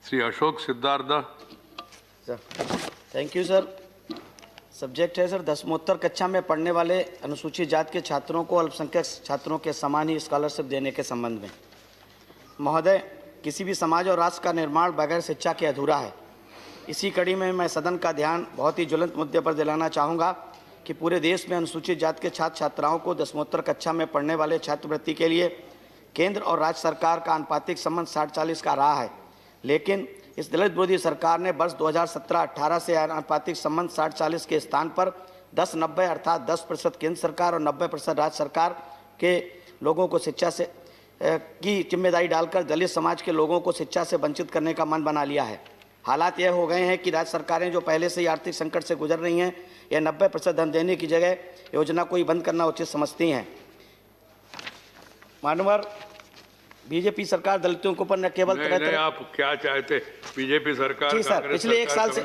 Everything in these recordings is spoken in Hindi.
Shri Ashok Siddharth. Sir thank you sir. Subject है सर दसमोत्तर कक्षा में पढ़ने वाले अनुसूचित जाति के छात्रों को अल्पसंख्यक छात्रों के समान ही स्कॉलरशिप देने के संबंध में। महोदय, किसी भी समाज और राष्ट्र का निर्माण बगैर शिक्षा के अधूरा है। इसी कड़ी में मैं सदन का ध्यान बहुत ही ज्वलंत मुद्दे पर दिलाना चाहूँगा कि पूरे देश में अनुसूचित जाति के छात्र छात्राओं को दसमोत्तर कक्षा में पढ़ने वाले छात्रवृत्ति के लिए केंद्र और राज्य सरकार का अनुपातिक संबंध 60-40 का रहा है, लेकिन इस दलित विरोधी सरकार ने वर्ष 2017-18 से अनुपातिक संबंध 60-40 के स्थान पर 10-90 अर्थात 10% केंद्र सरकार और 90% राज्य सरकार के लोगों को शिक्षा से की जिम्मेदारी डालकर दलित समाज के लोगों को शिक्षा से वंचित करने का मन बना लिया है। हालात यह हो गए हैं कि राज्य सरकारें जो पहले से ही आर्थिक संकट से गुजर रही हैं, यह 90% धन देने की जगह योजना को ही बंद करना उचित समझती हैं। मानवर बीजेपी सरकार दलितों के ऊपर न केवल नहीं, आप क्या चाहते? बीजेपी सरकार? जी सर, पिछले एक साल से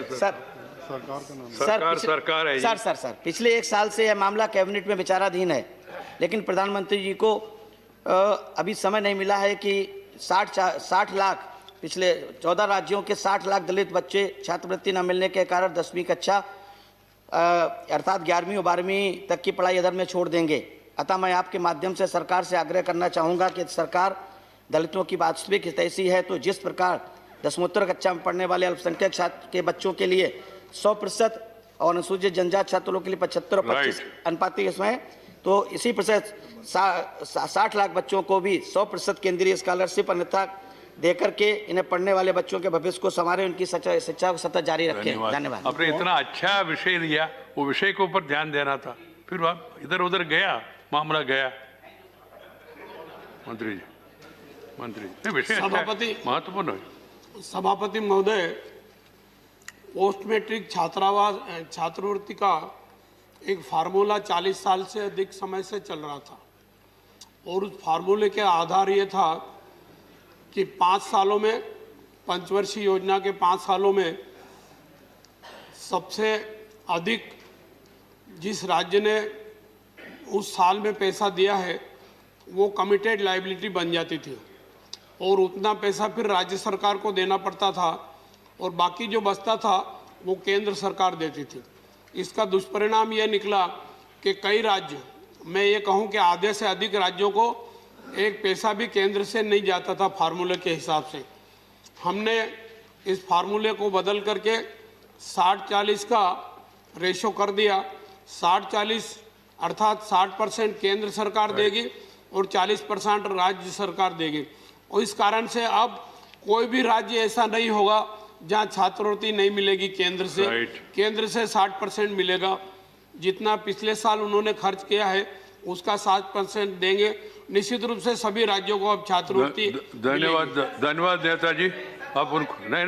सरकार है सर पिछले एक साल से यह मामला कैबिनेट में विचाराधीन है, लेकिन प्रधानमंत्री जी को अभी समय नहीं मिला है कि 60 लाख पिछले 14 राज्यों के 60 लाख दलित बच्चे छात्रवृत्ति न मिलने के कारण 10वीं कक्षा अर्थात 11वीं और 12वीं तक की पढ़ाई अधर में छोड़ देंगे। अतः मैं आपके माध्यम से सरकार से आग्रह करना चाहूँगा कि सरकार दलितों की वास्तविक हितैषी है तो जिस प्रकार दसमोत्तर कक्षा में पढ़ने वाले अल्पसंख्यक छात्र के बच्चों के लिए 100% और अनुसूचित जनजाति छात्रों के लिए 75 और 25 अनुपातिक इसमें, तो इसी प्रतिशत 60 लाख बच्चों को भी 100% केंद्रीय स्कॉलरशिप अन्यथा देकर के इन्हें पढ़ने वाले बच्चों के भविष्य को संवारे, उनकी शिक्षा को सतत जारी रखें। धन्यवाद। आपने इतना अच्छा विषय लिया, वो विषय के ऊपर ध्यान देना था, फिर आप इधर उधर गया, मामला गया। मंत्री जी विषय सभापति महत्वपूर्ण है। सभापति महोदय, पोस्ट मैट्रिक छात्रवृत्ति का एक फार्मूला 40 साल से अधिक समय से चल रहा था और उस फार्मूले के आधार ये था कि 5 सालों में, पंचवर्षीय योजना के 5 सालों में सबसे अधिक जिस राज्य ने उस साल में पैसा दिया है वो कमिटेड लायबिलिटी बन जाती थी और उतना पैसा फिर राज्य सरकार को देना पड़ता था और बाकी जो बचता था वो केंद्र सरकार देती थी। इसका दुष्परिणाम ये निकला कि कई राज्य, मैं ये कहूँ कि आधे से अधिक राज्यों को एक पैसा भी केंद्र से नहीं जाता था फार्मूले के हिसाब से। हमने इस फार्मूले को बदल करके 60-40 का रेशो कर दिया। 60-40 अर्थात 60% केंद्र सरकार देगी और 40% राज्य सरकार देगी और इस कारण से अब कोई भी राज्य ऐसा नहीं होगा जहां छात्रवृत्ति नहीं मिलेगी केंद्र से। केंद्र से 60% मिलेगा। जितना पिछले साल उन्होंने खर्च किया है उसका 60% देंगे। निश्चित रूप से सभी राज्यों को अब छात्रवृत्ति। धन्यवाद नेताजी। आप उनको नहीं